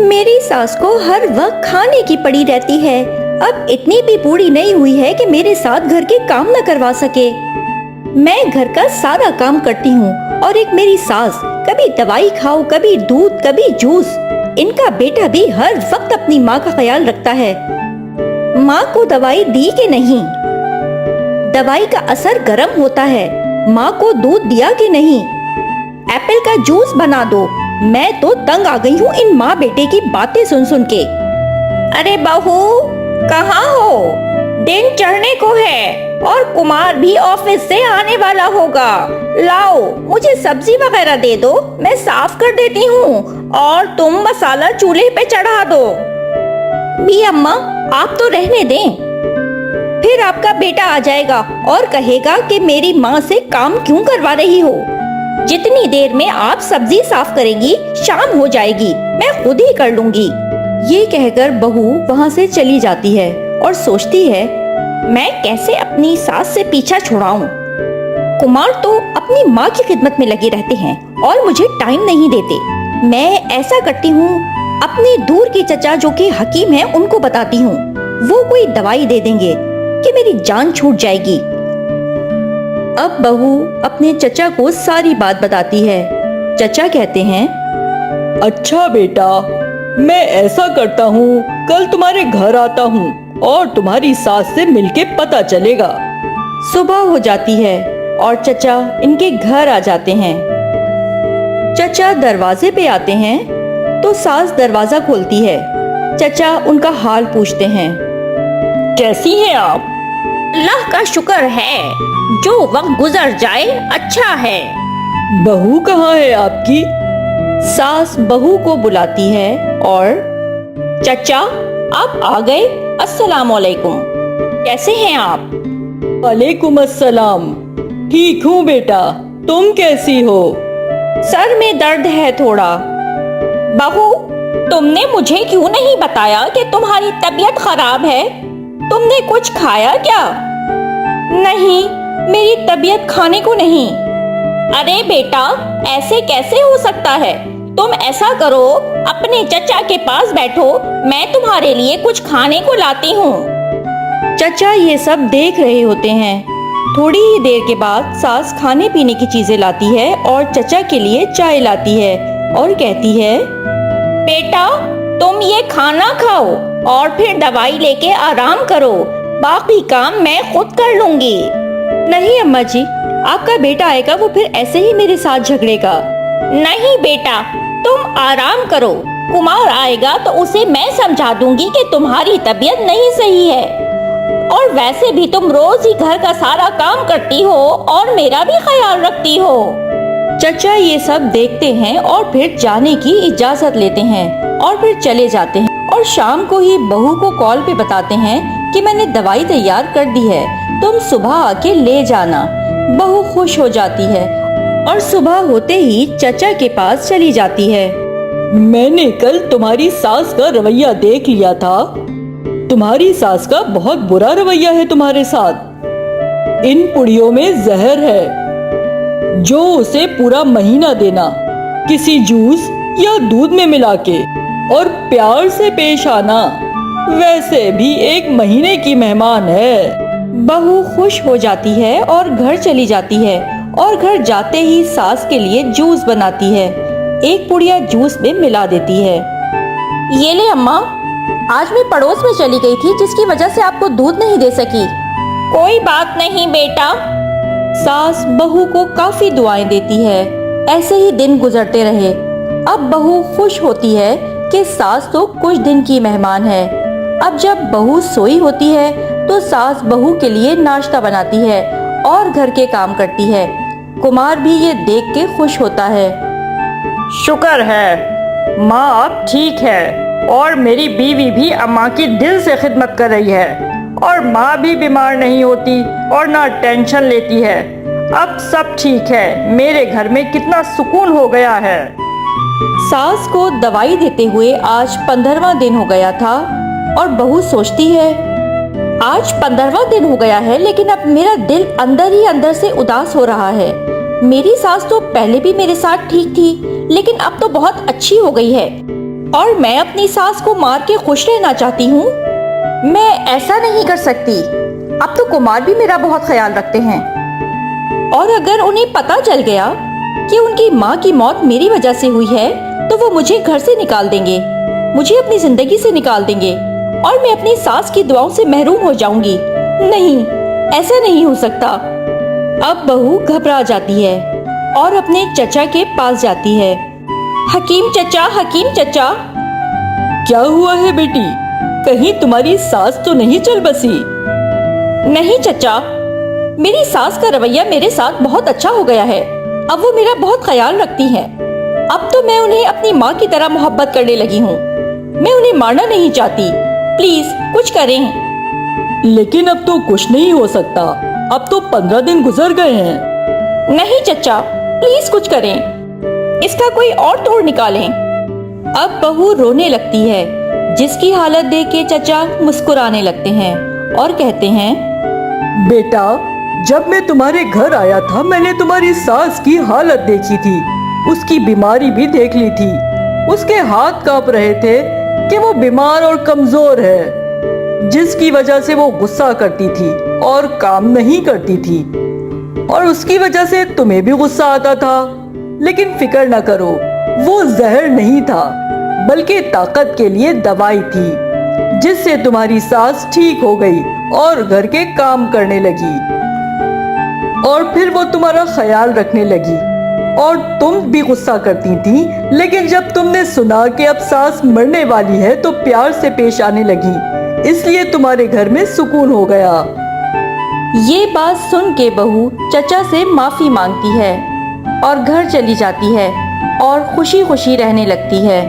मेरी सास को हर वक्त खाने की पड़ी रहती है। अब इतनी भी बूढ़ी नहीं हुई है कि मेरे साथ घर के काम न करवा सके। मैं घर का सारा काम करती हूँ और एक मेरी सास, कभी दवाई खाओ, कभी दूध, कभी जूस। इनका बेटा भी हर वक्त अपनी माँ का ख्याल रखता है। माँ को दवाई दी कि नहीं? दवाई का असर गर्म होता है। माँ को दूध दिया कि नहीं? एप्पल का जूस बना दो। मैं तो तंग आ गई हूँ इन माँ बेटे की बातें सुन सुन के। अरे बहू, कहाँ हो? दिन चढ़ने को है और कुमार भी ऑफिस से आने वाला होगा। लाओ, मुझे सब्जी वगैरह दे दो, मैं साफ कर देती हूँ और तुम मसाला चूल्हे पे चढ़ा दो। भी अम्मा, आप तो रहने दें। फिर आपका बेटा आ जाएगा और कहेगा कि मेरी माँ से काम क्यों करवा रही हो। जितनी देर में आप सब्जी साफ करेंगी, शाम हो जाएगी, मैं खुद ही कर लूंगी। ये कहकर बहू वहाँ से चली जाती है और सोचती है, मैं कैसे अपनी सास से पीछा छुड़ाऊं। कुमार तो अपनी माँ की खिदमत में लगे रहते हैं और मुझे टाइम नहीं देते। मैं ऐसा करती हूँ, अपने दूर के चचा जो कि हकीम हैं, उनको बताती हूँ। वो कोई दवाई दे देंगे कि मेरी जान छूट जाएगी। अब बहू अपने चचा को सारी बात बताती है। चचा कहते हैं, अच्छा बेटा, मैं ऐसा करता हूँ, कल तुम्हारे घर आता हूँ और तुम्हारी सास से मिलके पता चलेगा। सुबह हो जाती है और चचा इनके घर आ जाते हैं। चचा दरवाजे पे आते हैं तो सास दरवाजा खोलती है। चचा उनका हाल पूछते हैं, कैसी हैं आप? अल्लाह का शुक्र है, जो वक्त गुजर जाए अच्छा है। बहू कहाँ है आपकी? सास बहू को बुलाती है और, चचा आप आ गए, अस्सलाम वालेकुम, कैसे हैं आप? वालेकुम अस्सलाम, ठीक हूँ बेटा, तुम कैसी हो? सर में दर्द है थोड़ा। बहू, तुमने मुझे क्यों नहीं बताया कि तुम्हारी तबीयत खराब है? तुमने कुछ खाया क्या? नहीं, मेरी तबीयत खाने को नहीं। अरे बेटा, ऐसे कैसे हो सकता है? तुम ऐसा करो, अपने चचा के पास बैठो, मैं तुम्हारे लिए कुछ खाने को लाती हूँ। चचा ये सब देख रहे होते हैं। थोड़ी ही देर के बाद सास खाने पीने की चीजें लाती है और चचा के लिए चाय लाती है और कहती है, बेटा तुम ये खाना खाओ और फिर दवाई लेके आराम करो, बाकी काम मैं खुद कर लूंगी। नहीं अम्मा जी, आपका बेटा आएगा, वो फिर ऐसे ही मेरे साथ झगड़ेगा। नहीं बेटा, तुम आराम करो, कुमार आएगा तो उसे मैं समझा दूंगी कि तुम्हारी तबीयत नहीं सही है और वैसे भी तुम रोज ही घर का सारा काम करती हो और मेरा भी ख्याल रखती हो। चचा ये सब देखते हैं और फिर जाने की इजाजत लेते हैं और फिर चले जाते हैं और शाम को ही बहू को कॉल पे बताते हैं कि मैंने दवाई तैयार कर दी है, तुम सुबह आके ले जाना। बहू खुश हो जाती है और सुबह होते ही चचा के पास चली जाती है। मैंने कल तुम्हारी सास का रवैया देख लिया था। तुम्हारी सास का बहुत बुरा रवैया है तुम्हारे साथ। इन पुड़ियों में जहर है जो उसे पूरा महीना देना, किसी जूस या दूध में मिला के, और प्यार से पेश आना। वैसे भी 1 महीने की मेहमान है। बहू खुश हो जाती है और घर चली जाती है और घर जाते ही सास के लिए जूस बनाती है। एक पुड़िया जूस में मिला देती है। ये ले अम्मा, आज मैं पड़ोस में चली गई थी जिसकी वजह से आपको दूध नहीं दे सकी। कोई बात नहीं बेटा। सास बहू को काफी दुआएं देती है। ऐसे ही दिन गुजरते रहे। अब बहू खुश होती है कि सास तो कुछ दिन की मेहमान है। अब जब बहू सोई होती है तो सास बहू के लिए नाश्ता बनाती है और घर के काम करती है। कुमार भी ये देख के खुश होता है। शुक्र है, माँ अब ठीक है और मेरी बीवी भी अम्मा की दिल से खिदमत कर रही है और माँ भी बीमार नहीं होती और ना टेंशन लेती है। अब सब ठीक है, मेरे घर में कितना सुकून हो गया है। सास को दवाई देते हुए आज 15वां दिन हो गया था और बहू सोचती है, आज 15वां दिन हो गया है लेकिन अब मेरा दिल अंदर ही अंदर से उदास हो रहा है। मेरी सास तो पहले भी मेरे साथ ठीक थी लेकिन अब तो बहुत अच्छी हो गई है। और मैं अपनी सास को मार के खुश रहना चाहती हूँ। मैं ऐसा नहीं कर सकती। अब तो कुमार भी मेरा बहुत ख्याल रखते हैं, और अगर उन्हें पता चल गया कि उनकी माँ की मौत मेरी वजह से हुई है तो वो मुझे घर से निकाल देंगे, मुझे अपनी जिंदगी से निकाल देंगे और मैं अपनी सास की दुआओं से महरूम हो जाऊंगी। नहीं, ऐसा नहीं हो सकता। अब बहू घबरा जाती है और अपने चचा के पास जाती है। हकीम चचा, हकीम चचा। क्या हुआ है बेटी? कहीं तुम्हारी सास तो नहीं चल बसी? नहीं चचा, मेरी सास का रवैया मेरे साथ बहुत अच्छा हो गया है। अब वो मेरा बहुत ख्याल रखती हैं। अब तो मैं उन्हें अपनी माँ की तरह मोहब्बत करने लगी हूँ। मैं उन्हें मारना नहीं चाहती। प्लीज कुछ करें। लेकिन अब तो कुछ नहीं हो सकता, अब तो 15 दिन गुजर गए हैं। नहीं चचा, प्लीज कुछ करें, इसका कोई और तोड़ निकालें। अब बहू रोने लगती है, जिसकी हालत देख के चचा मुस्कुराने लगते हैं और कहते हैं, बेटा, जब मैं तुम्हारे घर आया था मैंने तुम्हारी सास की हालत देखी थी, उसकी बीमारी भी देख ली थी। उसके हाथ कांप रहे थे कि वो बीमार और कमजोर है, जिसकी वजह से वो गुस्सा करती थी और काम नहीं करती थी, और उसकी वजह से तुम्हें भी गुस्सा आता था। लेकिन फिक्र न करो, वो जहर नहीं था बल्कि ताकत के लिए दवाई थी, जिससे तुम्हारी सास ठीक हो गई और घर के काम करने लगी, और फिर वो तुम्हारा ख्याल रखने लगी। और तुम भी गुस्सा करती थी, लेकिन जब तुमने सुना कि अब सास मरने वाली है तो प्यार से पेश आने लगी, इसलिए तुम्हारे घर में सुकून हो गया। ये बात सुन के बहू चचा से माफी मांगती है और घर चली जाती है और खुशी खुशी रहने लगती है।